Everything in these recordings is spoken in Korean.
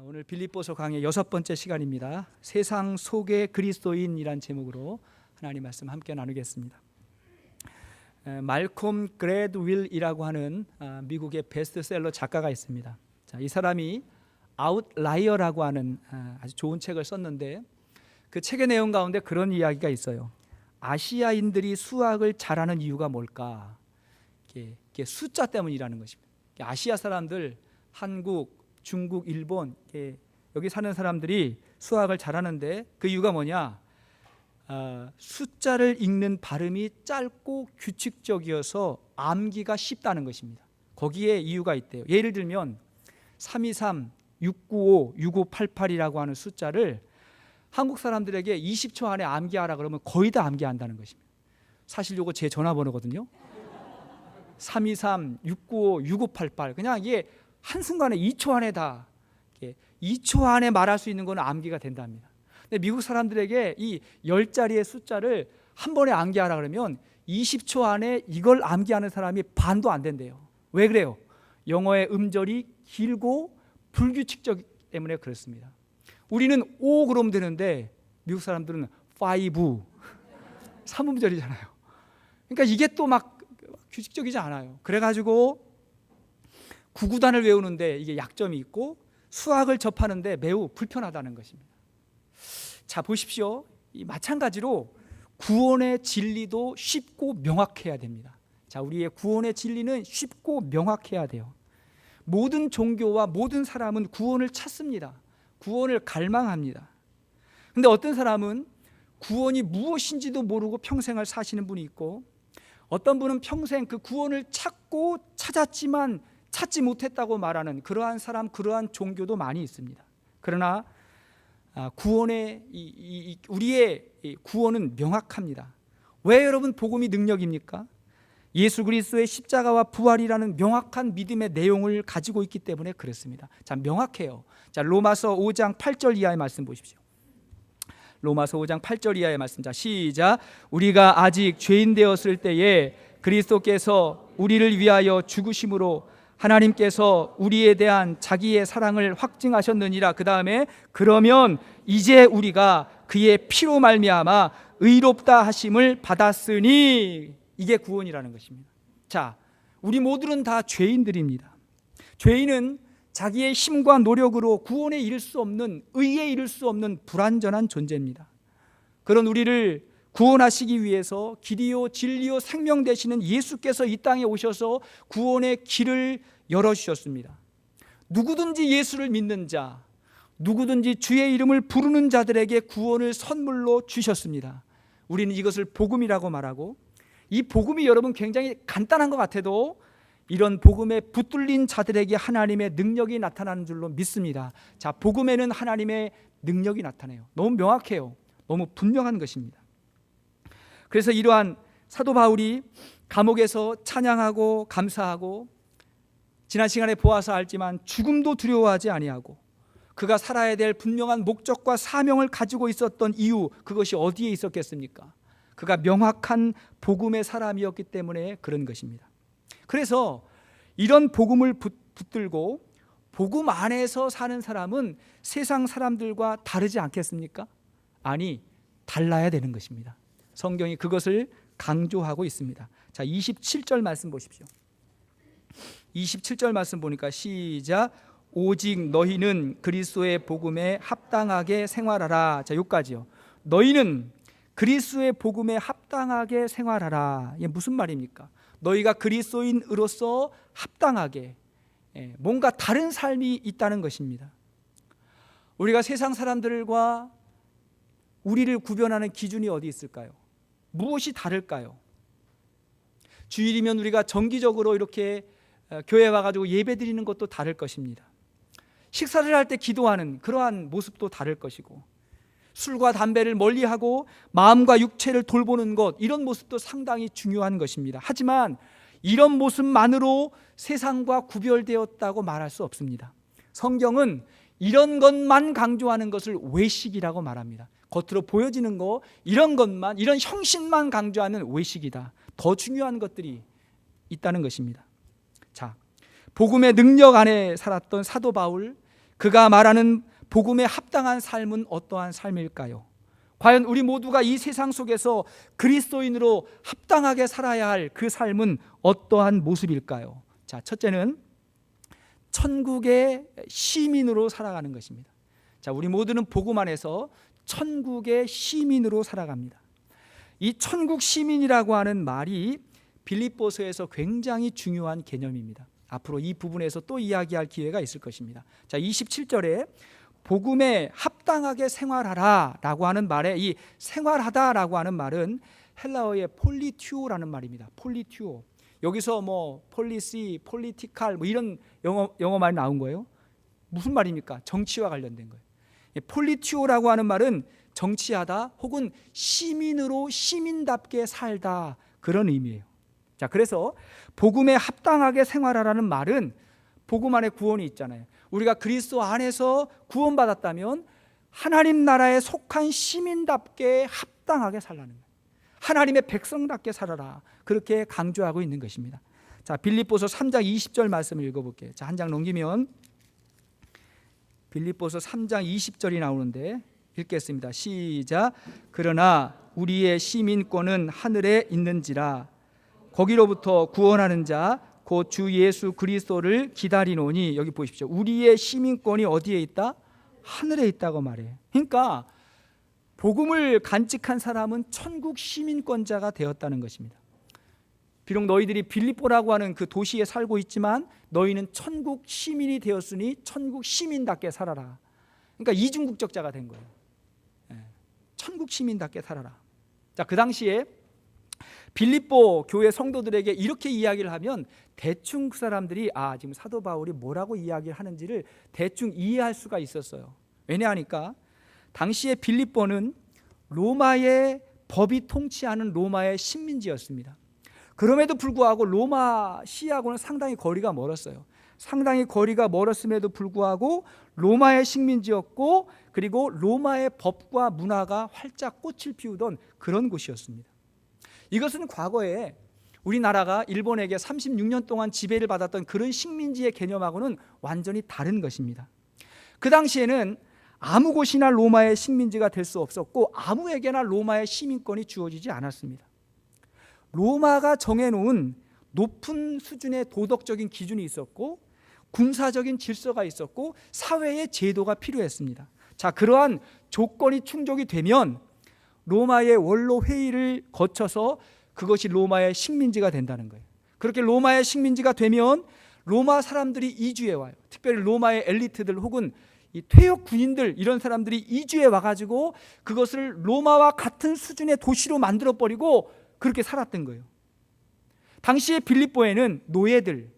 오늘 빌립보서 강의 6번째 시간입니다. 세상 속의 그리스도인이란 제목으로 하나님 말씀 함께 나누겠습니다. 말콤 그래드윌이라고 하는 미국의 베스트셀러 작가가 있습니다. 이 사람이 아웃라이어라고 하는 아주 좋은 책을 썼는데 그 책의 내용 가운데 그런 이야기가 있어요. 아시아인들이 수학을 잘하는 이유가 뭘까? 이게 숫자 때문이라는 것입니다. 아시아 사람들, 한국, 중국, 일본 여기 사는 사람들이 수학을 잘하는데 그 이유가 뭐냐? 숫자를 읽는 발음이 짧고 규칙적이어서 암기가 쉽다는 것입니다. 거기에 이유가 있대요. 예를 들면 323, 695, 6588이라고 하는 숫자를 한국 사람들에게 20초 안에 암기하라 그러면 거의 다 암기한다는 것입니다. 사실 이거 제 전화번호거든요. 323, 695, 6588 그냥 이게 한순간에 2초 안에 다 2초 안에 말할 수 있는 건 암기가 된답니다. 근데 미국 사람들에게 이 10자리의 숫자를 한 번에 암기하라 그러면 20초 안에 이걸 암기하는 사람이 반도 안 된대요. 왜 그래요? 영어의 음절이 길고 불규칙적이기 때문에 그렇습니다. 우리는 5 그러면 되는데 미국 사람들은 5, 3음절이잖아요. 그러니까 이게 또 막 규칙적이지 않아요. 그래가지고 구구단을 외우는데 이게 약점이 있고 수학을 접하는데 매우 불편하다는 것입니다. 자, 보십시오. 마찬가지로 구원의 진리도 쉽고 명확해야 됩니다. 자, 우리의 구원의 진리는 쉽고 명확해야 돼요. 모든 종교와 모든 사람은 구원을 찾습니다. 구원을 갈망합니다. 근데 어떤 사람은 구원이 무엇인지도 모르고 평생을 사시는 분이 있고, 어떤 분은 평생 그 구원을 찾고 찾았지만 찾지 못했다고 말하는 그러한 사람, 그러한 종교도 많이 있습니다. 그러나 구원의 우리의 구원은 명확합니다. 왜 여러분 복음이 능력입니까? 예수 그리스도의 십자가와 부활이라는 명확한 믿음의 내용을 가지고 있기 때문에 그렇습니다. 자, 명확해요. 자, 로마서 5장 8절 이하의 말씀 보십시오. 로마서 5장 8절 이하의 말씀. 자, 시작. 우리가 아직 죄인 되었을 때에 그리스도께서 우리를 위하여 죽으심으로 하나님께서 우리에 대한 자기의 사랑을 확증하셨느니라. 그 다음에 그러면 이제 우리가 그의 피로 말미암아 의롭다 하심을 받았으니, 이게 구원이라는 것입니다. 자, 우리 모두는 다 죄인들입니다. 죄인은 자기의 힘과 노력으로 구원에 이를 수 없는, 의에 이를 수 없는 불완전한 존재입니다. 그런 우리를 구원하시기 위해서 길이요 진리요 생명 되시는 예수께서 이 땅에 오셔서 구원의 길을 열어주셨습니다. 누구든지 예수를 믿는 자, 누구든지 주의 이름을 부르는 자들에게 구원을 선물로 주셨습니다. 우리는 이것을 복음이라고 말하고, 이 복음이 여러분 굉장히 간단한 것 같아도 이런 복음에 붙들린 자들에게 하나님의 능력이 나타나는 줄로 믿습니다. 자, 복음에는 하나님의 능력이 나타나요. 너무 명확해요. 너무 분명한 것입니다. 그래서 이러한 사도 바울이 감옥에서 찬양하고 감사하고, 지난 시간에 보아서 알지만 죽음도 두려워하지 아니하고, 그가 살아야 될 분명한 목적과 사명을 가지고 있었던 이유, 그것이 어디에 있었겠습니까? 그가 명확한 복음의 사람이었기 때문에 그런 것입니다. 그래서 이런 복음을 붙들고 복음 안에서 사는 사람은 세상 사람들과 다르지 않겠습니까? 아니, 달라야 되는 것입니다. 성경이 그것을 강조하고 있습니다. 자, 27절 말씀 보십시오. 27절 말씀 보니까 시작. 오직 너희는 그리스도의 복음에 합당하게 생활하라. 자, 여기까지요. 너희는 그리스도의 복음에 합당하게 생활하라. 이게 무슨 말입니까? 너희가 그리스도인으로서 합당하게 뭔가 다른 삶이 있다는 것입니다. 우리가 세상 사람들과 우리를 구별하는 기준이 어디 있을까요? 무엇이 다를까요? 주일이면 우리가 정기적으로 이렇게 교회 와가지고 예배 드리는 것도 다를 것입니다. 식사를 할 때 기도하는 그러한 모습도 다를 것이고, 술과 담배를 멀리하고 마음과 육체를 돌보는 것, 이런 모습도 상당히 중요한 것입니다. 하지만 이런 모습만으로 세상과 구별되었다고 말할 수 없습니다. 성경은 이런 것만 강조하는 것을 외식이라고 말합니다. 겉으로 보여지는 거, 이런 것만, 이런 형식만 강조하는 외식이다. 더 중요한 것들이 있다는 것입니다. 자, 복음의 능력 안에 살았던 사도 바울, 그가 말하는 복음에 합당한 삶은 어떠한 삶일까요? 과연 우리 모두가 이 세상 속에서 그리스도인으로 합당하게 살아야 할 그 삶은 어떠한 모습일까요? 자, 첫째는 천국의 시민으로 살아가는 것입니다. 자, 우리 모두는 복음 안에서 천국의 시민으로 살아갑니다. 이 천국 시민이라고 하는 말이 빌립보서에서 굉장히 중요한 개념입니다. 앞으로 이 부분에서 또 이야기할 기회가 있을 것입니다. 자, 27절에 복음에 합당하게 생활하라 라고 하는 말에, 이 생활하다라고 하는 말은 헬라어의 폴리튜오라는 말입니다. 폴리튜오. 여기서 뭐 폴리시, 폴리티칼 뭐 이런 영어 말이 나온 거예요. 무슨 말입니까? 정치와 관련된 거예요. 폴리튜오라고 하는 말은 정치하다 혹은 시민으로 시민답게 살다, 그런 의미예요. 자, 그래서 복음에 합당하게 생활하라는 말은 복음 안에 구원이 있잖아요. 우리가 그리스도 안에서 구원받았다면 하나님 나라에 속한 시민답게 합당하게 살라는 거예요. 하나님의 백성답게 살아라, 그렇게 강조하고 있는 것입니다. 자, 빌립보서 3장 20절 말씀을 읽어볼게요. 자, 한 장 넘기면 빌립보서 3장 20절이 나오는데 읽겠습니다. 시작. 그러나 우리의 시민권은 하늘에 있는지라 거기로부터 구원하는 자 곧 주 예수 그리스도를 기다리노니. 여기 보십시오. 우리의 시민권이 어디에 있다? 하늘에 있다고 말해요. 그러니까 복음을 간직한 사람은 천국 시민권자가 되었다는 것입니다. 비록 너희들이 빌립보라고 하는 그 도시에 살고 있지만 너희는 천국 시민이 되었으니 천국 시민답게 살아라. 그러니까 이중국적자가 된 거예요. 천국 시민답게 살아라. 자, 그 당시에 빌립보 교회 성도들에게 이렇게 이야기를 하면 대충 그 사람들이 지금 사도 바울이 뭐라고 이야기를 하는지를 대충 이해할 수가 있었어요. 왜냐하니까 당시에 빌립보는 로마의 법이 통치하는 로마의 식민지였습니다. 그럼에도 불구하고 로마 시하고는 상당히 거리가 멀었어요. 상당히 거리가 멀었음에도 불구하고 로마의 식민지였고, 그리고 로마의 법과 문화가 활짝 꽃을 피우던 그런 곳이었습니다. 이것은 과거에 우리나라가 일본에게 36년 동안 지배를 받았던 그런 식민지의 개념하고는 완전히 다른 것입니다. 그 당시에는 아무 곳이나 로마의 식민지가 될 수 없었고 아무에게나 로마의 시민권이 주어지지 않았습니다. 로마가 정해놓은 높은 수준의 도덕적인 기준이 있었고 군사적인 질서가 있었고 사회의 제도가 필요했습니다. 자, 그러한 조건이 충족이 되면 로마의 원로 회의를 거쳐서 그것이 로마의 식민지가 된다는 거예요. 그렇게 로마의 식민지가 되면 로마 사람들이 이주해 와요. 특별히 로마의 엘리트들 혹은 이 퇴역 군인들, 이런 사람들이 이주해 와가지고 그것을 로마와 같은 수준의 도시로 만들어버리고 그렇게 살았던 거예요. 당시에 빌립보에는 노예들,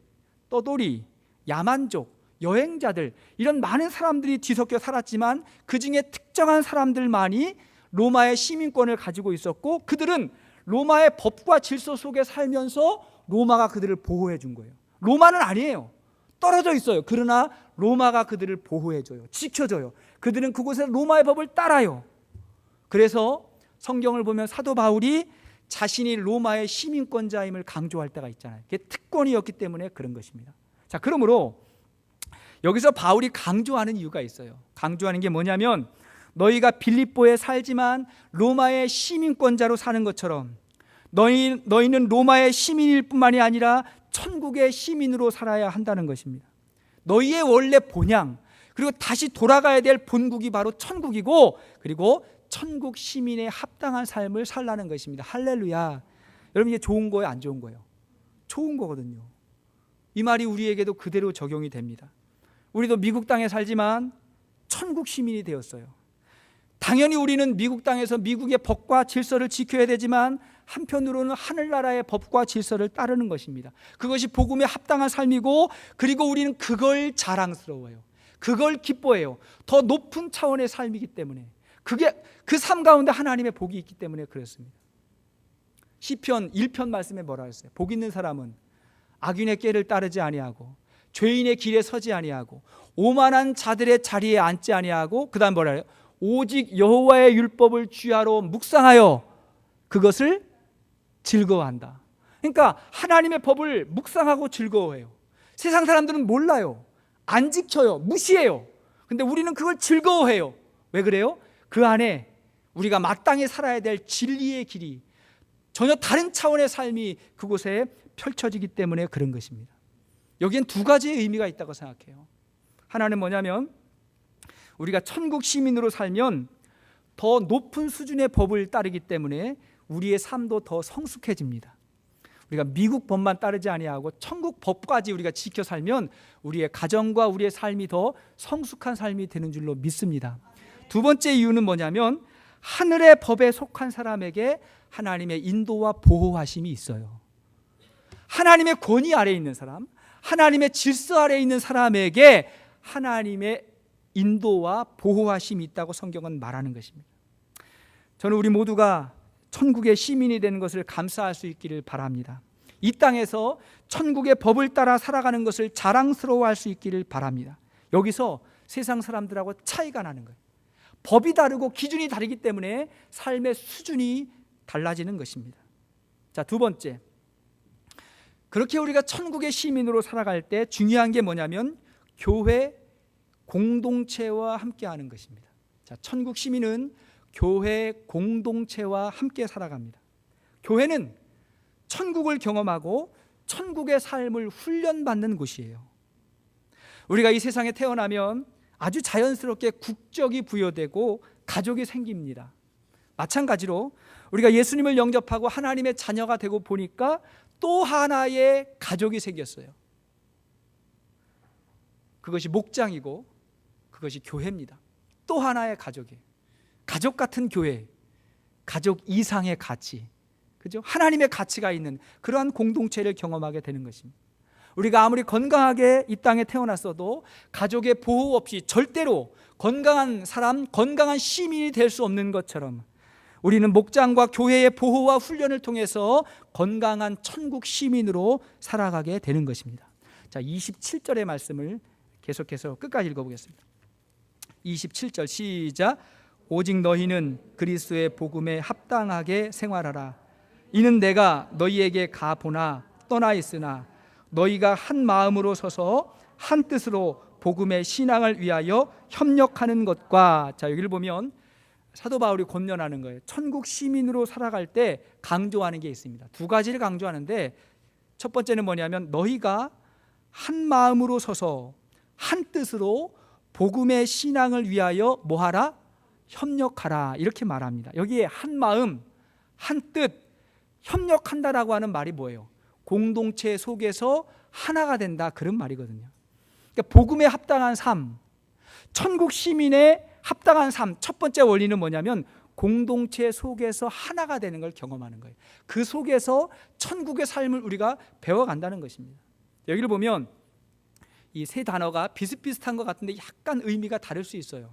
떠돌이, 야만족, 여행자들, 이런 많은 사람들이 뒤섞여 살았지만 그 중에 특정한 사람들만이 로마의 시민권을 가지고 있었고 그들은 로마의 법과 질서 속에 살면서 로마가 그들을 보호해 준 거예요. 로마는 아니에요. 떨어져 있어요. 그러나 로마가 그들을 보호해줘요. 지켜줘요. 그들은 그곳에서 로마의 법을 따라요. 그래서 성경을 보면 사도 바울이 자신이 로마의 시민권자임을 강조할 때가 있잖아요. 그게 특권이었기 때문에 그런 것입니다. 자, 그러므로 여기서 바울이 강조하는 이유가 있어요. 강조하는 게 뭐냐면 너희가 빌립보에 살지만 로마의 시민권자로 사는 것처럼 너희는 로마의 시민일 뿐만이 아니라 천국의 시민으로 살아야 한다는 것입니다. 너희의 원래 본향, 그리고 다시 돌아가야 될 본국이 바로 천국이고, 그리고 천국 시민의 합당한 삶을 살라는 것입니다. 할렐루야. 여러분, 이게 좋은 거예요, 안 좋은 거예요? 좋은 거거든요. 이 말이 우리에게도 그대로 적용이 됩니다. 우리도 미국 땅에 살지만 천국 시민이 되었어요. 당연히 우리는 미국 땅에서 미국의 법과 질서를 지켜야 되지만 한편으로는 하늘나라의 법과 질서를 따르는 것입니다. 그것이 복음에 합당한 삶이고, 그리고 우리는 그걸 자랑스러워해요. 그걸 기뻐해요. 더 높은 차원의 삶이기 때문에, 그게 그 삶 가운데 하나님의 복이 있기 때문에 그렇습니다. 시편 1편 말씀에 뭐라 했어요? 복 있는 사람은 악인의 꾀를 따르지 아니하고 죄인의 길에 서지 아니하고 오만한 자들의 자리에 앉지 아니하고, 그 다음 뭐라 해요? 오직 여호와의 율법을 주야로 묵상하여 그것을 즐거워한다. 그러니까 하나님의 법을 묵상하고 즐거워해요. 세상 사람들은 몰라요. 안 지켜요. 무시해요. 근데 우리는 그걸 즐거워해요. 왜 그래요? 그 안에 우리가 마땅히 살아야 될 진리의 길이, 전혀 다른 차원의 삶이 그곳에 펼쳐지기 때문에 그런 것입니다. 여기엔 두 가지의 의미가 있다고 생각해요. 하나는 뭐냐면, 우리가 천국 시민으로 살면 더 높은 수준의 법을 따르기 때문에 우리의 삶도 더 성숙해집니다. 우리가 미국 법만 따르지 아니하고 천국 법까지 우리가 지켜 살면 우리의 가정과 우리의 삶이 더 성숙한 삶이 되는 줄로 믿습니다. 두 번째 이유는 뭐냐면, 하늘의 법에 속한 사람에게 하나님의 인도와 보호하심이 있어요. 하나님의 권위 아래에 있는 사람, 하나님의 질서 아래에 있는 사람에게 하나님의 인도와 보호하심이 있다고 성경은 말하는 것입니다. 저는 우리 모두가 천국의 시민이 되는 것을 감사할 수 있기를 바랍니다. 이 땅에서 천국의 법을 따라 살아가는 것을 자랑스러워할 수 있기를 바랍니다. 여기서 세상 사람들하고 차이가 나는 거예요. 법이 다르고 기준이 다르기 때문에 삶의 수준이 달라지는 것입니다. 자, 두 번째, 그렇게 우리가 천국의 시민으로 살아갈 때 중요한 게 뭐냐면 교회 공동체와 함께하는 것입니다. 자, 천국 시민은 교회 공동체와 함께 살아갑니다. 교회는 천국을 경험하고 천국의 삶을 훈련받는 곳이에요. 우리가 이 세상에 태어나면 아주 자연스럽게 국적이 부여되고 가족이 생깁니다. 마찬가지로 우리가 예수님을 영접하고 하나님의 자녀가 되고 보니까 또 하나의 가족이 생겼어요. 그것이 목장이고 그것이 교회입니다. 또 하나의 가족이에요. 가족 같은 교회, 가족 이상의 가치, 그죠? 하나님의 가치가 있는 그러한 공동체를 경험하게 되는 것입니다. 우리가 아무리 건강하게 이 땅에 태어났어도 가족의 보호 없이 절대로 건강한 사람, 건강한 시민이 될 수 없는 것처럼 우리는 목장과 교회의 보호와 훈련을 통해서 건강한 천국 시민으로 살아가게 되는 것입니다. 자, 27절의 말씀을 계속해서 끝까지 읽어보겠습니다. 27절 시작. 오직 너희는 그리스도의 복음에 합당하게 생활하라. 이는 내가 너희에게 가보나 떠나 있으나 너희가 한 마음으로 서서 한 뜻으로 복음의 신앙을 위하여 협력하는 것과, 자, 여기를 보면 사도 바울이 권면하는 거예요. 천국 시민으로 살아갈 때 강조하는 게 있습니다. 두 가지를 강조하는데, 첫 번째는 뭐냐면 너희가 한 마음으로 서서 한 뜻으로 복음의 신앙을 위하여 뭐하라? 협력하라, 이렇게 말합니다. 여기에 한 마음, 한 뜻, 협력한다라고 하는 말이 뭐예요? 공동체 속에서 하나가 된다, 그런 말이거든요. 그러니까 복음에 합당한 삶, 천국 시민의 합당한 삶, 첫 번째 원리는 뭐냐면 공동체 속에서 하나가 되는 걸 경험하는 거예요. 그 속에서 천국의 삶을 우리가 배워간다는 것입니다. 여기를 보면 이 세 단어가 비슷비슷한 것 같은데 약간 의미가 다를 수 있어요.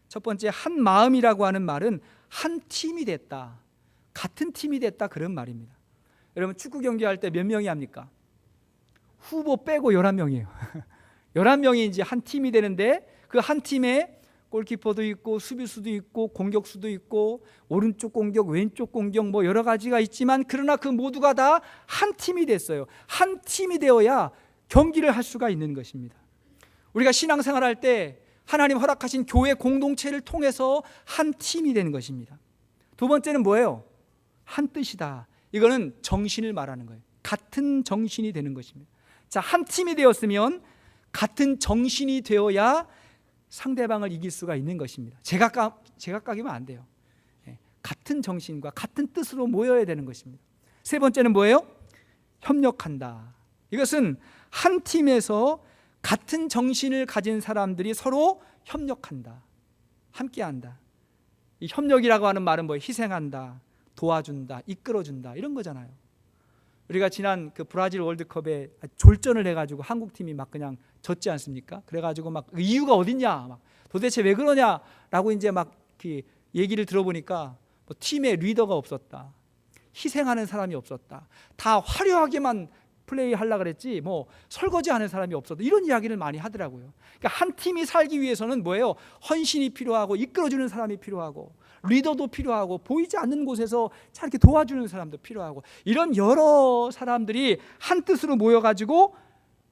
첫 번째, 한 마음이라고 하는 말은 한 팀이 됐다, 같은 팀이 됐다, 그런 말입니다. 여러분 축구 경기할 때 몇 명이 합니까? 후보 빼고 11명이에요 11명이 이제 한 팀이 되는데, 그 한 팀에 골키퍼도 있고 수비수도 있고 공격수도 있고 오른쪽 공격 왼쪽 공격 뭐 여러 가지가 있지만, 그러나 그 모두가 다 한 팀이 됐어요. 한 팀이 되어야 경기를 할 수가 있는 것입니다. 우리가 신앙생활할 때 하나님 허락하신 교회 공동체를 통해서 한 팀이 되는 것입니다. 두 번째는 뭐예요? 한 뜻이다. 이거는 정신을 말하는 거예요. 같은 정신이 되는 것입니다. 자, 한 팀이 되었으면 같은 정신이 되어야 상대방을 이길 수가 있는 것입니다. 제각각이면 안 돼요. 같은 정신과 같은 뜻으로 모여야 되는 것입니다. 세 번째는 뭐예요? 협력한다. 이것은 한 팀에서 같은 정신을 가진 사람들이 서로 협력한다, 함께한다. 이 협력이라고 하는 말은 뭐 희생한다, 도와준다, 이끌어준다, 이런 거잖아요. 우리가 지난 그 브라질 월드컵에 졸전을 해가지고 한국팀이 막 그냥 졌지 않습니까? 그래가지고 막 이유가 어딨냐, 막 도대체 왜 그러냐라고 이제 막 그 얘기를 들어보니까 뭐 팀에 리더가 없었다, 희생하는 사람이 없었다, 다 화려하게만 플레이하려고 그랬지 뭐 설거지하는 사람이 없었다, 이런 이야기를 많이 하더라고요. 그러니까 한 팀이 살기 위해서는 뭐예요? 헌신이 필요하고 이끌어주는 사람이 필요하고 리더도 필요하고 보이지 않는 곳에서 잘 이렇게 도와주는 사람도 필요하고, 이런 여러 사람들이 한 뜻으로 모여가지고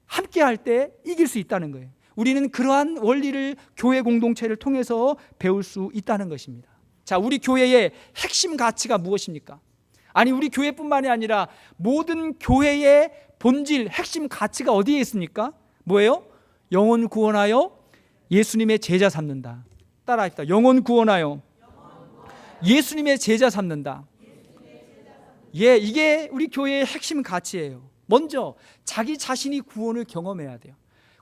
함께 할 때 이길 수 있다는 거예요. 우리는 그러한 원리를 교회 공동체를 통해서 배울 수 있다는 것입니다. 자, 우리 교회의 핵심 가치가 무엇입니까? 아니, 우리 교회뿐만이 아니라 모든 교회의 본질, 핵심 가치가 어디에 있습니까? 뭐예요? 영혼 구원하여 예수님의 제자 삼는다. 따라합시다. 영혼 구원하여 예수님의 제자 삼는다. 예, 이게 우리 교회의 핵심 가치예요. 먼저 자기 자신이 구원을 경험해야 돼요.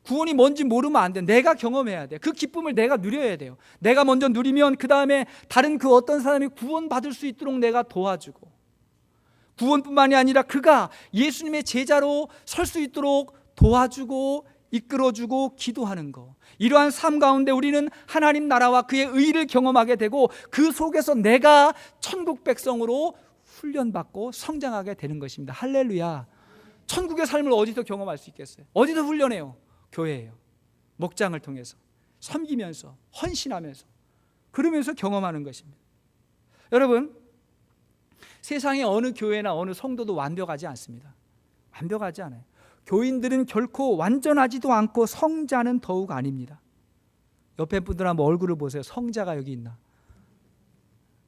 구원이 뭔지 모르면 안 돼. 내가 경험해야 돼. 그 기쁨을 내가 누려야 돼요. 내가 먼저 누리면 그 다음에 다른 그 어떤 사람이 구원받을 수 있도록 내가 도와주고, 구원뿐만이 아니라 그가 예수님의 제자로 설 수 있도록 도와주고 이끌어주고 기도하는 것, 이러한 삶 가운데 우리는 하나님 나라와 그의 의를 경험하게 되고 그 속에서 내가 천국 백성으로 훈련받고 성장하게 되는 것입니다. 할렐루야. 천국의 삶을 어디서 경험할 수 있겠어요? 어디서 훈련해요? 교회예요. 목장을 통해서 섬기면서 헌신하면서 그러면서 경험하는 것입니다. 여러분, 세상의 어느 교회나 어느 성도도 완벽하지 않습니다. 완벽하지 않아요. 교인들은 결코 완전하지도 않고 성자는 더욱 아닙니다. 옆에 분들 한번 얼굴을 보세요. 성자가 여기 있나?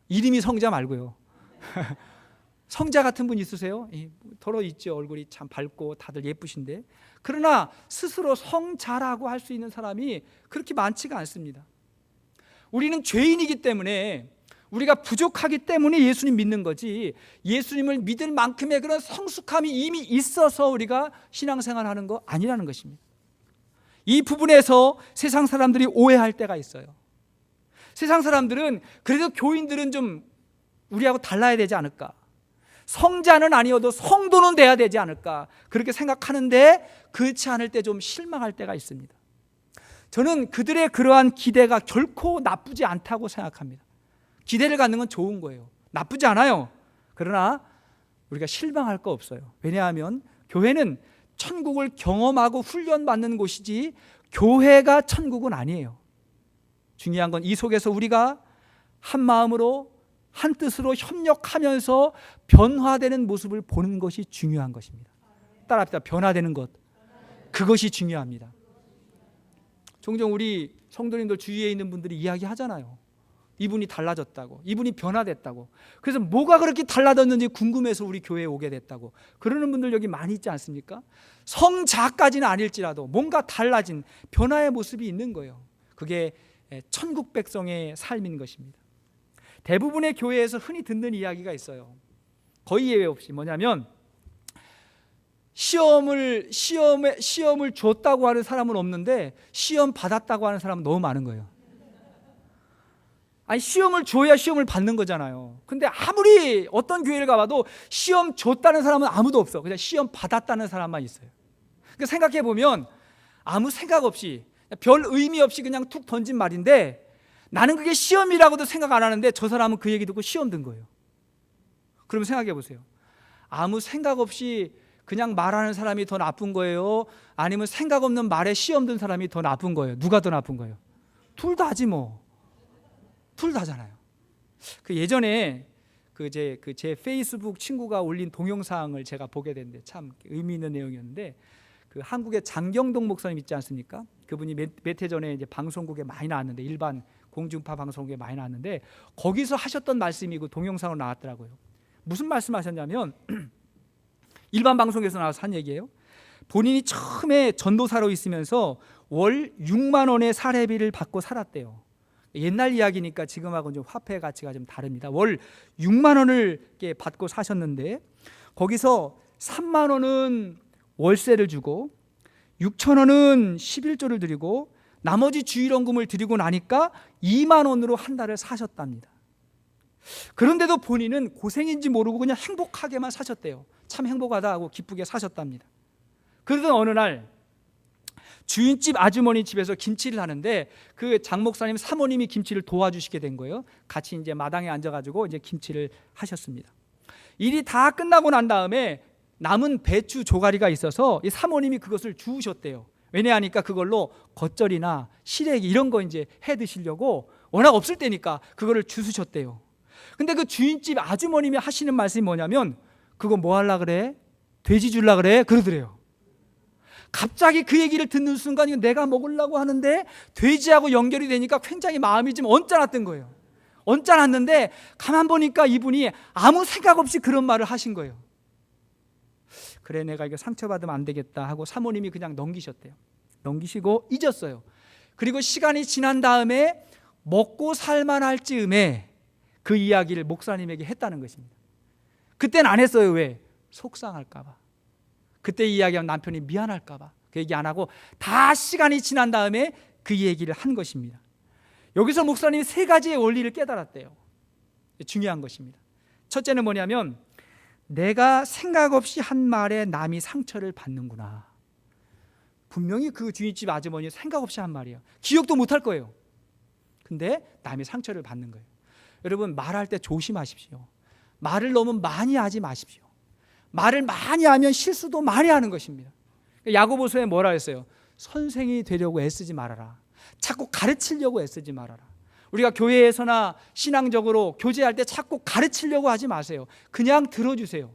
이름이 성자 말고요. 성자 같은 분 있으세요? 더러 있죠. 얼굴이 참 밝고 다들 예쁘신데. 그러나 스스로 성자라고 할 수 있는 사람이 그렇게 많지가 않습니다. 우리는 죄인이기 때문에, 우리가 부족하기 때문에 예수님 믿는 거지, 예수님을 믿을 만큼의 그런 성숙함이 이미 있어서 우리가 신앙생활하는 거 아니라는 것입니다. 이 부분에서 세상 사람들이 오해할 때가 있어요. 세상 사람들은 그래도 교인들은 좀 우리하고 달라야 되지 않을까, 성자는 아니어도 성도는 돼야 되지 않을까, 그렇게 생각하는데 그렇지 않을 때 좀 실망할 때가 있습니다. 저는 그들의 그러한 기대가 결코 나쁘지 않다고 생각합니다. 기대를 갖는 건 좋은 거예요. 나쁘지 않아요. 그러나 우리가 실망할 거 없어요. 왜냐하면 교회는 천국을 경험하고 훈련받는 곳이지 교회가 천국은 아니에요. 중요한 건 이 속에서 우리가 한 마음으로 한 뜻으로 협력하면서 변화되는 모습을 보는 것이 중요한 것입니다. 따라합시다. 변화되는 것, 그것이 중요합니다. 종종 우리 성도님들 주위에 있는 분들이 이야기하잖아요. 이분이 달라졌다고, 이분이 변화됐다고. 그래서 뭐가 그렇게 달라졌는지 궁금해서 우리 교회에 오게 됐다고 그러는 분들 여기 많이 있지 않습니까? 성자까지는 아닐지라도 뭔가 달라진 변화의 모습이 있는 거예요. 그게 천국 백성의 삶인 것입니다. 대부분의 교회에서 흔히 듣는 이야기가 있어요. 거의 예외 없이 뭐냐면, 시험을 줬다고 하는 사람은 없는데 시험 받았다고 하는 사람은 너무 많은 거예요. 아니, 시험을 줘야 시험을 받는 거잖아요. 근데 아무리 어떤 교회를 가봐도 시험 줬다는 사람은 아무도 없어. 그냥 시험 받았다는 사람만 있어요. 그러니까 생각해 보면 아무 생각 없이 별 의미 없이 그냥 툭 던진 말인데, 나는 그게 시험이라고도 생각 안 하는데 저 사람은 그 얘기 듣고 시험 든 거예요. 그러면 생각해 보세요. 아무 생각 없이 그냥 말하는 사람이 더 나쁜 거예요? 아니면 생각 없는 말에 시험 든 사람이 더 나쁜 거예요? 누가 더 나쁜 거예요? 둘 다지 뭐. 둘 다잖아요. 그 예전에 제 페이스북 친구가 올린 동영상을 제가 보게 됐는데 참 의미 있는 내용이었는데, 그 한국의 장경동 목사님 있지 않습니까? 그분이 몇 해 전에 이제 방송국에 많이 나왔는데, 일반 공중파 방송국에 많이 나왔는데 거기서 하셨던 말씀이 그 동영상으로 나왔더라고요. 무슨 말씀하셨냐면 일반 방송에서 나와서 한 얘기예요. 본인이 처음에 전도사로 있으면서 월 6만 원의 사례비를 받고 살았대요. 옛날 이야기니까 지금하고는 좀 화폐 가치가 좀 다릅니다. 월 6만 원을 받고 사셨는데 거기서 3만 원은 월세를 주고 6천 원은 11조를 드리고 나머지 주일원금을 드리고 나니까 2만 원으로 한 달을 사셨답니다. 그런데도 본인은 고생인지 모르고 그냥 행복하게만 사셨대요. 참 행복하다 하고 기쁘게 사셨답니다. 그러던 어느 날 주인집 아주머니 집에서 김치를 하는데 그 장 목사님 사모님이 김치를 도와주시게 된 거예요. 같이 이제 마당에 앉아가지고 이제 김치를 하셨습니다. 일이 다 끝나고 난 다음에 남은 배추 조가리가 있어서 이 사모님이 그것을 주우셨대요. 왜냐하니까 그걸로 겉절이나 시래기 이런 거 이제 해 드시려고, 워낙 없을 때니까 그거를 주우셨대요. 근데 그 주인집 아주머님이 하시는 말씀이 뭐냐면, 그거 뭐 하려 그래? 돼지 줄라 그래? 그러더래요. 갑자기 그 얘기를 듣는 순간 이거 내가 먹으려고 하는데 돼지하고 연결이 되니까 굉장히 마음이 좀 언짢았던 거예요. 언짢았는데 가만 보니까 이분이 아무 생각 없이 그런 말을 하신 거예요. 그래, 내가 이거 상처받으면 안 되겠다 하고 사모님이 그냥 넘기셨대요. 넘기시고 잊었어요. 그리고 시간이 지난 다음에 먹고 살만할 즈음에 그 이야기를 목사님에게 했다는 것입니다. 그때는 안 했어요. 왜? 속상할까 봐. 그때 이야기하면 남편이 미안할까 봐 그 얘기 안 하고 다 시간이 지난 다음에 그 얘기를 한 것입니다. 여기서 목사님이 세 가지의 원리를 깨달았대요. 중요한 것입니다. 첫째는 뭐냐면 내가 생각 없이 한 말에 남이 상처를 받는구나. 분명히 그 주인집 아주머니 생각 없이 한 말이에요. 기억도 못할 거예요. 근데 남이 상처를 받는 거예요. 여러분, 말할 때 조심하십시오. 말을 너무 많이 하지 마십시오. 말을 많이 하면 실수도 많이 하는 것입니다. 야고보서에 뭐라 했어요? 선생이 되려고 애쓰지 말아라. 자꾸 가르치려고 애쓰지 말아라. 우리가 교회에서나 신앙적으로 교제할 때 자꾸 가르치려고 하지 마세요. 그냥 들어주세요.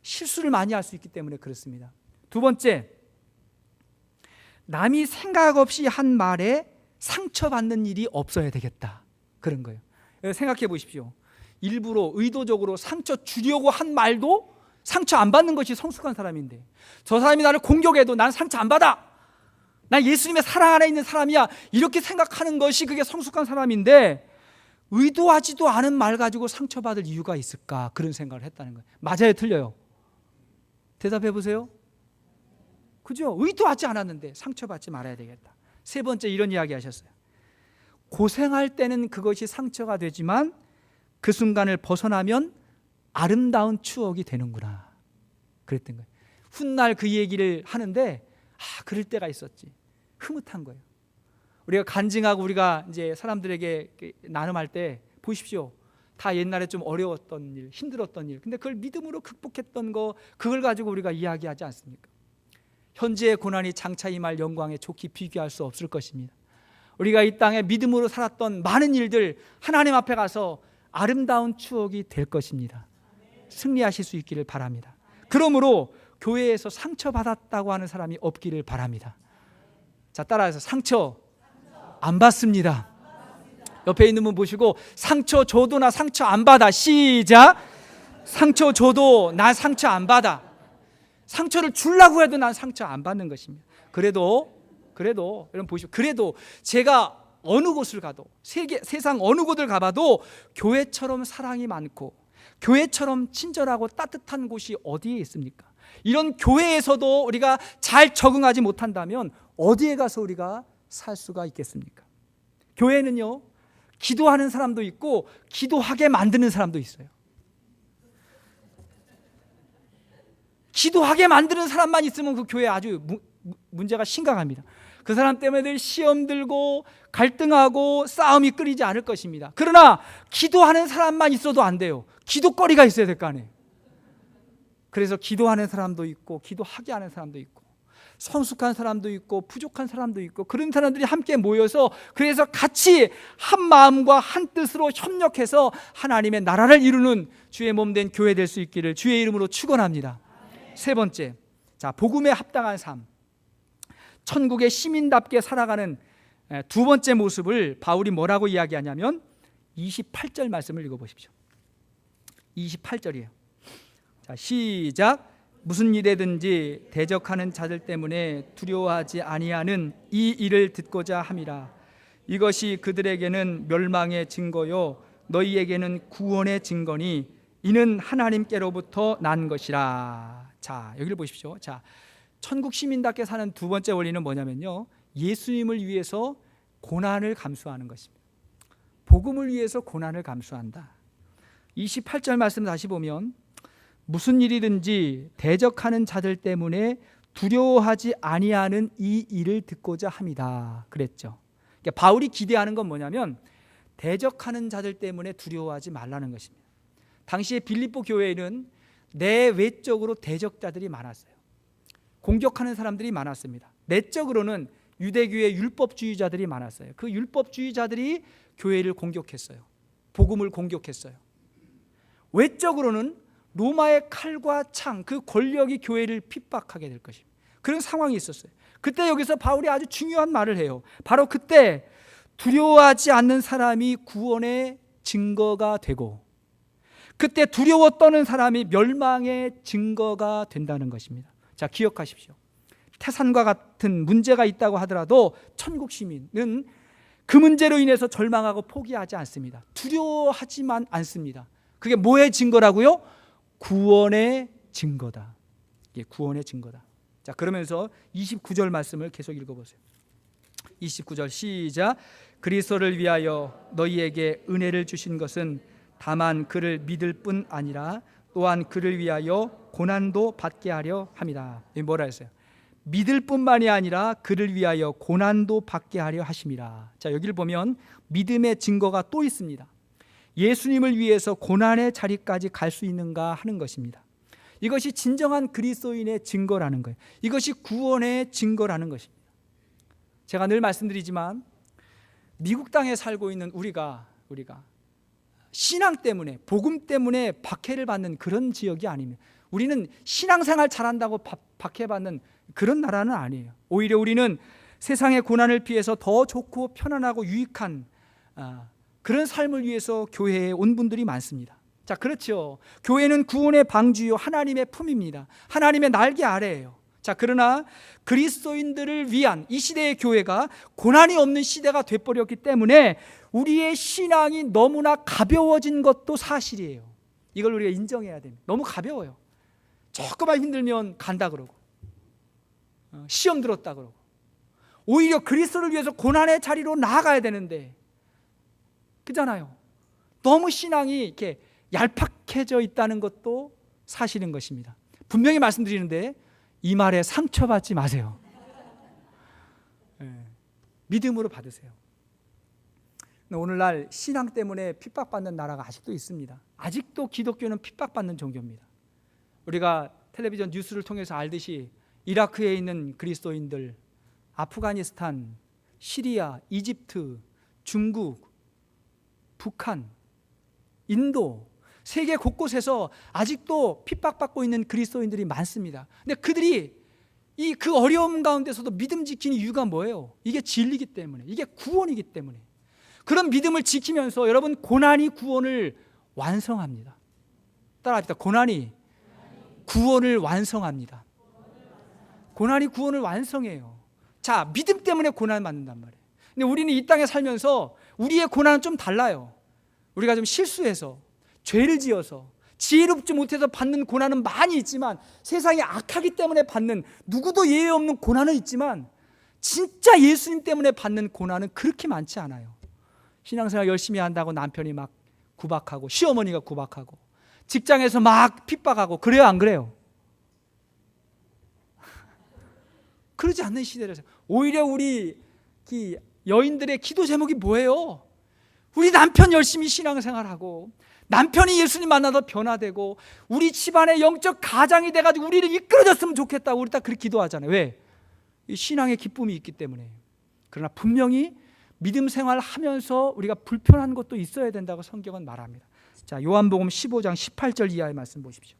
실수를 많이 할 수 있기 때문에 그렇습니다. 두 번째, 남이 생각 없이 한 말에 상처받는 일이 없어야 되겠다. 그런 거예요. 생각해 보십시오. 일부러 의도적으로 상처 주려고 한 말도 상처 안 받는 것이 성숙한 사람인데, 저 사람이 나를 공격해도 난 상처 안 받아, 난 예수님의 사랑 안에 있는 사람이야, 이렇게 생각하는 것이 그게 성숙한 사람인데, 의도하지도 않은 말 가지고 상처받을 이유가 있을까? 그런 생각을 했다는 거예요. 맞아요, 틀려요? 대답해 보세요. 그죠? 의도하지 않았는데 상처받지 말아야 되겠다. 세 번째, 이런 이야기 하셨어요. 고생할 때는 그것이 상처가 되지만 그 순간을 벗어나면 아름다운 추억이 되는구나. 그랬던 거예요. 훗날 그 얘기를 하는데 그럴 때가 있었지. 흐뭇한 거예요. 우리가 간증하고 우리가 이제 사람들에게 나눔할 때 보십시오. 다 옛날에 좀 어려웠던 일, 힘들었던 일, 근데 그걸 믿음으로 극복했던 거, 그걸 가지고 우리가 이야기하지 않습니까? 현재의 고난이 장차 임할 영광에 좋게 비교할 수 없을 것입니다. 우리가 이 땅에 믿음으로 살았던 많은 일들 하나님 앞에 가서 아름다운 추억이 될 것입니다. 승리하실 수 있기를 바랍니다. 그러므로 교회에서 상처받았다고 하는 사람이 없기를 바랍니다. 자, 따라해서 상처 안 받습니다. 옆에 있는 분 보시고 상처 줘도 나 상처 안 받아. 시작. 상처 줘도 나 상처 안 받아. 상처를 주려고 해도 난 상처 안 받는 것입니다. 그래도 여러분 보시고, 그래도 제가 어느 곳을 가도 세상 어느 곳을 가봐도 교회처럼 사랑이 많고 교회처럼 친절하고 따뜻한 곳이 어디에 있습니까? 이런 교회에서도 우리가 잘 적응하지 못한다면 어디에 가서 우리가 살 수가 있겠습니까? 교회는요, 기도하는 사람도 있고 기도하게 만드는 사람도 있어요. 기도하게 만드는 사람만 있으면 그 교회 아주 문제가 심각합니다. 그 사람 때문에 늘 시험 들고 갈등하고 싸움이 끊이지 않을 것입니다. 그러나 기도하는 사람만 있어도 안 돼요. 기도거리가 있어야 될 거 아니에요. 그래서 기도하는 사람도 있고 기도하게 하는 사람도 있고 성숙한 사람도 있고 부족한 사람도 있고, 그런 사람들이 함께 모여서 그래서 같이 한 마음과 한 뜻으로 협력해서 하나님의 나라를 이루는 주의 몸된 교회 될 수 있기를 주의 이름으로 축원합니다. 세 번째, 자, 복음에 합당한 삶, 천국의 시민답게 살아가는 두 번째 모습을 바울이 뭐라고 이야기하냐면 28절 말씀을 읽어보십시오. 28절이에요. 자, 시작. 무슨 일에든지 대적하는 자들 때문에 두려워하지 아니하는 이 일을 듣고자 함이라. 이것이 그들에게는 멸망의 증거요 너희에게는 구원의 증거니 이는 하나님께로부터 난 것이라. 자, 여기를 보십시오. 자, 천국 시민답게 사는 두 번째 원리는 뭐냐면요, 예수님을 위해서 고난을 감수하는 것입니다. 복음을 위해서 고난을 감수한다. 28절 말씀 다시 보면 무슨 일이든지 대적하는 자들 때문에 두려워하지 아니하는 이 일을 듣고자 함이다 그랬죠. 그러니까 바울이 기대하는 건 뭐냐면 대적하는 자들 때문에 두려워하지 말라는 것입니다. 당시에 빌립보 교회에는 내외적으로 대적자들이 많았어요. 공격하는 사람들이 많았습니다. 내적으로는 유대교의 율법주의자들이 많았어요. 그 율법주의자들이 교회를 공격했어요. 복음을 공격했어요. 외적으로는 로마의 칼과 창, 그 권력이 교회를 핍박하게 될 것입니다. 그런 상황이 있었어요. 그때 여기서 바울이 아주 중요한 말을 해요. 바로 그때 두려워하지 않는 사람이 구원의 증거가 되고, 그때 두려워 떠는 사람이 멸망의 증거가 된다는 것입니다. 자, 기억하십시오. 태산과 같은 문제가 있다고 하더라도 천국 시민은 그 문제로 인해서 절망하고 포기하지 않습니다. 두려워하지만 않습니다. 그게 뭐의 증거라고요? 구원의 증거다. 이게 구원의 증거다. 자, 그러면서 29절 말씀을 계속 읽어보세요. 29절 시작. 그리스도를 위하여 너희에게 은혜를 주신 것은 다만 그를 믿을 뿐 아니라 또한 그를 위하여 고난도 받게 하려 함이다. 뭐라 했어요? 믿을 뿐만이 아니라 그를 위하여 고난도 받게 하려 하심이라. 자, 여기를 보면 믿음의 증거가 또 있습니다. 예수님을 위해서 고난의 자리까지 갈 수 있는가 하는 것입니다. 이것이 진정한 그리스도인의 증거라는 거예요. 이것이 구원의 증거라는 것입니다. 제가 늘 말씀드리지만 미국 땅에 살고 있는 우리가 신앙 때문에, 복음 때문에 박해를 받는 그런 지역이 아닙니다. 우리는 신앙생활 잘한다고 박해받는 그런 나라는 아니에요. 오히려 우리는 세상의 고난을 피해서 더 좋고 편안하고 유익한 그런 삶을 위해서 교회에 온 분들이 많습니다. 자, 그렇죠. 교회는 구원의 방주요 하나님의 품입니다. 하나님의 날개 아래예요. 자, 그러나 그리스도인들을 위한 이 시대의 교회가 고난이 없는 시대가 돼버렸기 때문에 우리의 신앙이 너무나 가벼워진 것도 사실이에요. 이걸 우리가 인정해야 됩니다. 너무 가벼워요. 조금만 힘들면 간다 그러고, 시험 들었다 그러고, 오히려 그리스도를 위해서 고난의 자리로 나아가야 되는데, 그잖아요. 너무 신앙이 이렇게 얄팍해져 있다는 것도 사실인 것입니다. 분명히 말씀드리는데 이 말에 상처받지 마세요. 믿음으로 받으세요. 오늘날 신앙 때문에 핍박받는 나라가 아직도 있습니다. 아직도 기독교는 핍박받는 종교입니다. 우리가 텔레비전 뉴스를 통해서 알듯이 이라크에 있는 그리스도인들, 아프가니스탄, 시리아, 이집트, 중국, 북한, 인도, 세계 곳곳에서 아직도 핍박받고 있는 그리스도인들이 많습니다. 근데 그들이 그 어려움 가운데서도 믿음 지키는 이유가 뭐예요? 이게 진리이기 때문에, 이게 구원이기 때문에. 그런 믿음을 지키면서 여러분, 고난이 구원을 완성합니다. 따라합시다. 고난이 구원을 완성합니다. 고난이 구원을 완성해요. 자, 믿음 때문에 고난을 받는단 말이에요. 근데 우리는 이 땅에 살면서 우리의 고난은 좀 달라요. 우리가 좀 실수해서, 죄를 지어서, 지혜롭지 못해서 받는 고난은 많이 있지만, 세상이 악하기 때문에 받는, 누구도 예외 없는 고난은 있지만, 진짜 예수님 때문에 받는 고난은 그렇게 많지 않아요. 신앙생활 열심히 한다고 남편이 막 구박하고, 시어머니가 구박하고, 직장에서 막 핍박하고, 그래요 안 그래요? 그러지 않는 시대라서. 오히려 우리 여인들의 기도 제목이 뭐예요? 우리 남편 열심히 신앙생활하고, 남편이 예수님 만나서 변화되고, 우리 집안의 영적 가장이 돼가지고 우리를 이끌어줬으면 좋겠다고 우리 딱 그렇게 기도하잖아요. 왜? 이 신앙의 기쁨이 있기 때문에. 그러나 분명히 믿음 생활하면서 우리가 불편한 것도 있어야 된다고 성경은 말합니다. 자, 요한복음 15장 18절 이하의 말씀 보십시오.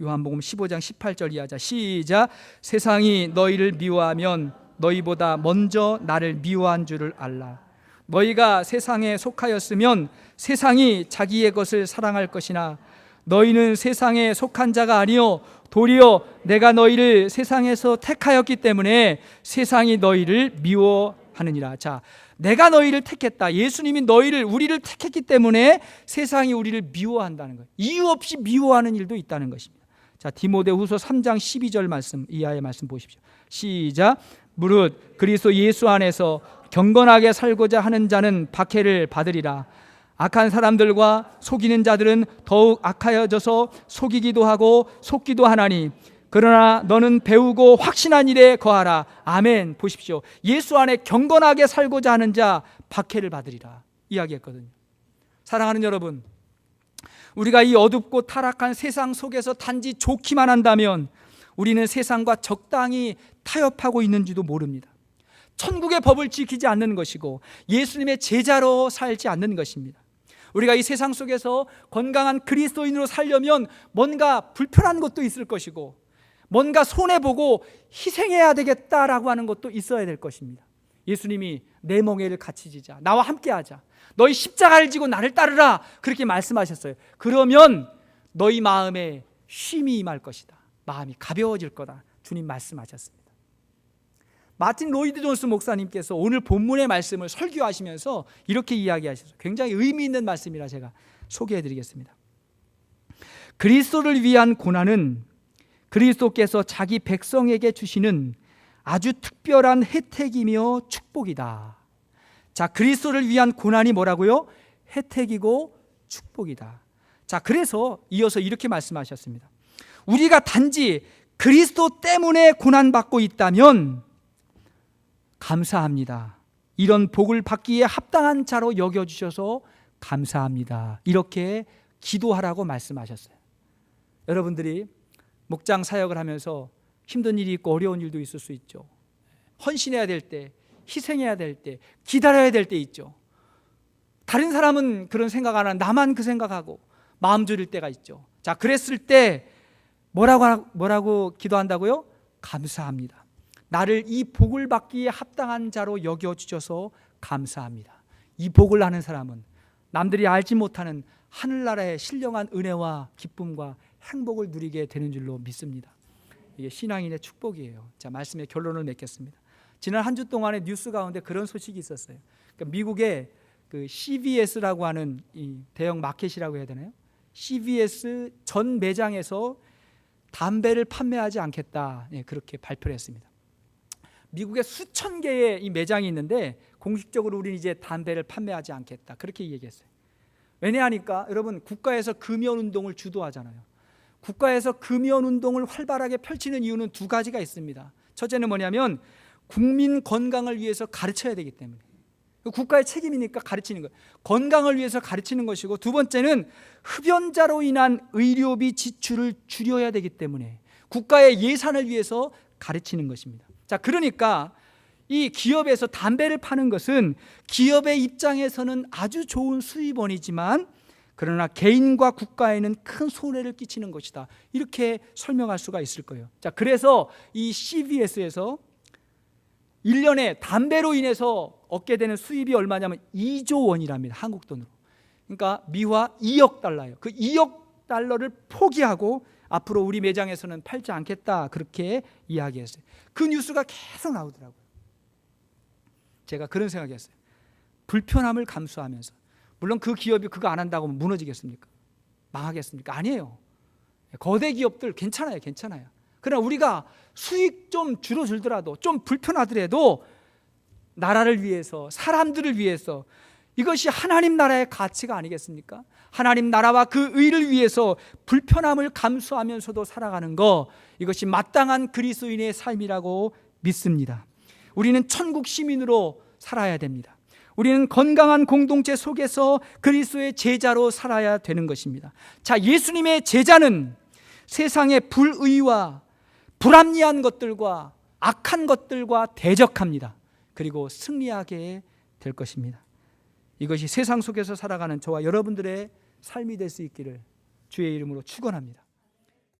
요한복음 15장 18절 이하. 자, 시작. 세상이 너희를 미워하면 너희보다 먼저 나를 미워한 줄을 알라. 너희가 세상에 속하였으면 세상이 자기의 것을 사랑할 것이나 너희는 세상에 속한 자가 아니요 도리어 내가 너희를 세상에서 택하였기 때문에 세상이 너희를 미워하느니라. 자, 내가 너희를 택했다. 예수님이 우리를 택했기 때문에 세상이 우리를 미워한다는 거예요. 이유 없이 미워하는 일도 있다는 것입니다. 자, 디모데후서 3장 12절 말씀 이하의 말씀 보십시오. 시작. 무릇 그리스도 예수 안에서 경건하게 살고자 하는 자는 박해를 받으리라. 악한 사람들과 속이는 자들은 더욱 악하여져서 속이기도 하고 속기도 하나니 그러나 너는 배우고 확신한 일에 거하라. 아멘. 보십시오. 예수 안에 경건하게 살고자 하는 자 박해를 받으리라 이야기했거든요. 사랑하는 여러분, 우리가 이 어둡고 타락한 세상 속에서 단지 좋기만 한다면 우리는 세상과 적당히 타협하고 있는지도 모릅니다. 천국의 법을 지키지 않는 것이고 예수님의 제자로 살지 않는 것입니다. 우리가 이 세상 속에서 건강한 그리스도인으로 살려면 뭔가 불편한 것도 있을 것이고 뭔가 손해보고 희생해야 되겠다라고 하는 것도 있어야 될 것입니다. 예수님이 내 멍에를 같이 지자, 나와 함께하자, 너희 십자가를 지고 나를 따르라, 그렇게 말씀하셨어요. 그러면 너희 마음에 쉼이 임할 것이다, 마음이 가벼워질 거다, 주님 말씀하셨습니다. 마틴 로이드 존스 목사님께서 오늘 본문의 말씀을 설교하시면서 이렇게 이야기하셨어요. 굉장히 의미 있는 말씀이라 제가 소개해드리겠습니다. 그리스도를 위한 고난은 그리스도께서 자기 백성에게 주시는 아주 특별한 혜택이며 축복이다. 자, 그리스도를 위한 고난이 뭐라고요? 혜택이고 축복이다. 자, 그래서 이어서 이렇게 말씀하셨습니다. 우리가 단지 그리스도 때문에 고난받고 있다면 감사합니다. 이런 복을 받기에 합당한 자로 여겨주셔서 감사합니다. 이렇게 기도하라고 말씀하셨어요. 여러분들이 목장 사역을 하면서 힘든 일이 있고 어려운 일도 있을 수 있죠. 헌신해야 될 때, 희생해야 될 때, 기다려야 될 때 있죠. 다른 사람은 그런 생각 안 하는, 나만 그 생각하고 마음 졸일 때가 있죠. 자, 그랬을 때 뭐라고 기도한다고요? 감사합니다. 나를 이 복을 받기에 합당한 자로 여겨주셔서 감사합니다. 이 복을 아는 사람은 남들이 알지 못하는 하늘나라의 신령한 은혜와 기쁨과 행복을 누리게 되는 줄로 믿습니다. 이게 신앙인의 축복이에요. 자, 말씀의 결론을 맺겠습니다. 지난 한 주 동안의 뉴스 가운데 그런 소식이 있었어요. 그러니까 미국의 그 CVS라고 하는 이 대형 마켓이라고 해야 되나요? CVS 전 매장에서 담배를 판매하지 않겠다, 그렇게 발표를 했습니다. 미국에 수천 개의 이 매장이 있는데 공식적으로 우리는 이제 담배를 판매하지 않겠다, 그렇게 얘기했어요. 왜냐하니까 여러분, 국가에서 금연 운동을 주도하잖아요. 국가에서 금연 운동을 활발하게 펼치는 이유는 두 가지가 있습니다. 첫째는 뭐냐면 국민 건강을 위해서 가르쳐야 되기 때문에, 국가의 책임이니까 가르치는 거예요. 건강을 위해서 가르치는 것이고, 두 번째는 흡연자로 인한 의료비 지출을 줄여야 되기 때문에 국가의 예산을 위해서 가르치는 것입니다. 자, 그러니까 이 기업에서 담배를 파는 것은 기업의 입장에서는 아주 좋은 수입원이지만 그러나 개인과 국가에는 큰 손해를 끼치는 것이다, 이렇게 설명할 수가 있을 거예요. 자, 그래서 이 CVS에서 1년에 담배로 인해서 얻게 되는 수입이 얼마냐면 2조 원이랍니다, 한국 돈으로. 그러니까 미화 2억 달러예요. 그 2억 달러를 포기하고 앞으로 우리 매장에서는 팔지 않겠다, 그렇게 이야기했어요. 그 뉴스가 계속 나오더라고요. 제가 그런 생각이었어요. 불편함을 감수하면서, 물론 그 기업이 그거 안 한다고 무너지겠습니까? 망하겠습니까? 아니에요. 거대 기업들 괜찮아요. 그러나 우리가 수익 좀 줄어들더라도, 좀 불편하더라도 나라를 위해서, 사람들을 위해서, 이것이 하나님 나라의 가치가 아니겠습니까? 하나님 나라와 그 의를 위해서 불편함을 감수하면서도 살아가는 것, 이것이 마땅한 그리스도인의 삶이라고 믿습니다. 우리는 천국 시민으로 살아야 됩니다. 우리는 건강한 공동체 속에서 그리스도의 제자로 살아야 되는 것입니다. 자, 예수님의 제자는 세상의 불의와 불합리한 것들과 악한 것들과 대적합니다. 그리고 승리하게 될 것입니다. 이것이 세상 속에서 살아가는 저와 여러분들의 삶이 될 수 있기를 주의 이름으로 축원합니다.